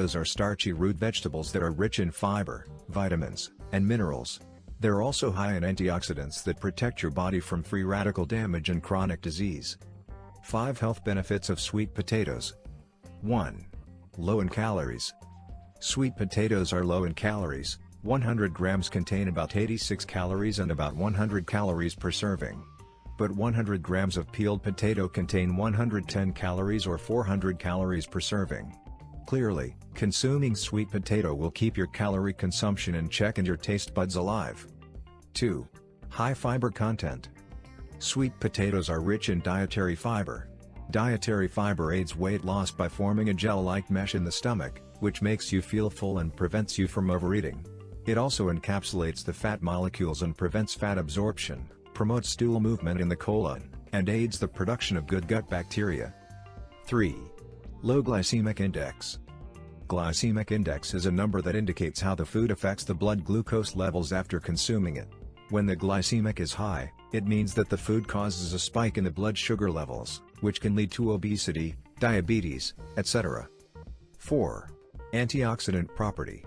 potatoes are starchy root vegetables that are rich in fiber, vitamins, and minerals. They're also high in antioxidants that protect your body from free radical damage and chronic disease. 5 health benefits of sweet potatoes. 1. Low in calories. Sweet potatoes are low in calories. 100 grams contain about 86 calories and about 100 calories per serving. But 100 grams of peeled potato contain 110 calories or 400 calories per serving. Clearly, consuming sweet potato will keep your calorie consumption in check and your taste buds alive. 2. High fiber content. Sweet potatoes are rich in dietary fiber. Dietary fiber aids weight loss by forming a gel-like mesh in the stomach, which makes you feel full and prevents you from overeating. It also encapsulates the fat molecules and prevents fat absorption, promotes stool movement in the colon, and aids the production of good gut bacteria. 3. Low glycemic index. Glycemic index is a number that indicates how the food affects the blood glucose levels after consuming it. When the glycemic is high, it means that the food causes a spike in the blood sugar levels, which can lead to obesity, diabetes, etc. 4. Antioxidant property.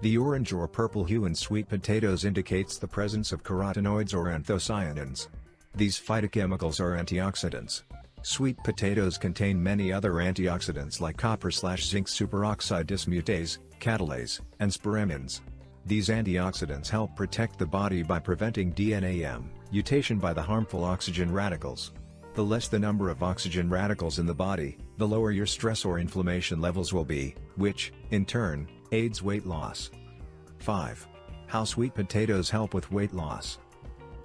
The orange or purple hue in sweet potatoes indicates the presence of carotenoids or anthocyanins. These phytochemicals are antioxidants. Sweet potatoes contain many other antioxidants like copper/zinc superoxide dismutase, catalase, and spiramines. These antioxidants help protect the body by preventing DNA mutation by the harmful oxygen radicals. The less the number of oxygen radicals in the body, the lower your stress or inflammation levels will be, which, in turn, aids weight loss. 5. How sweet potatoes help with weight loss.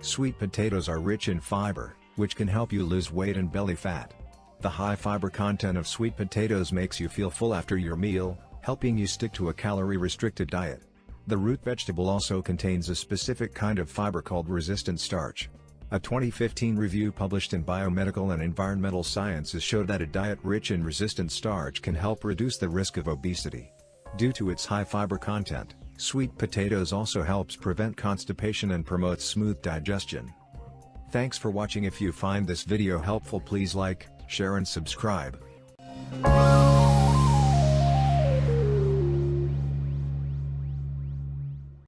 Sweet potatoes are rich in fiber, which can help you lose weight and belly fat. The high fiber content of sweet potatoes makes you feel full after your meal, helping you stick to a calorie-restricted diet. The root vegetable also contains a specific kind of fiber called resistant starch. A 2015 review published in Biomedical and Environmental Sciences showed that a diet rich in resistant starch can help reduce the risk of obesity. Due to its high fiber content, sweet potatoes also helps prevent constipation and promotes smooth digestion. Thanks for watching. If you find this video helpful, please like, share and subscribe.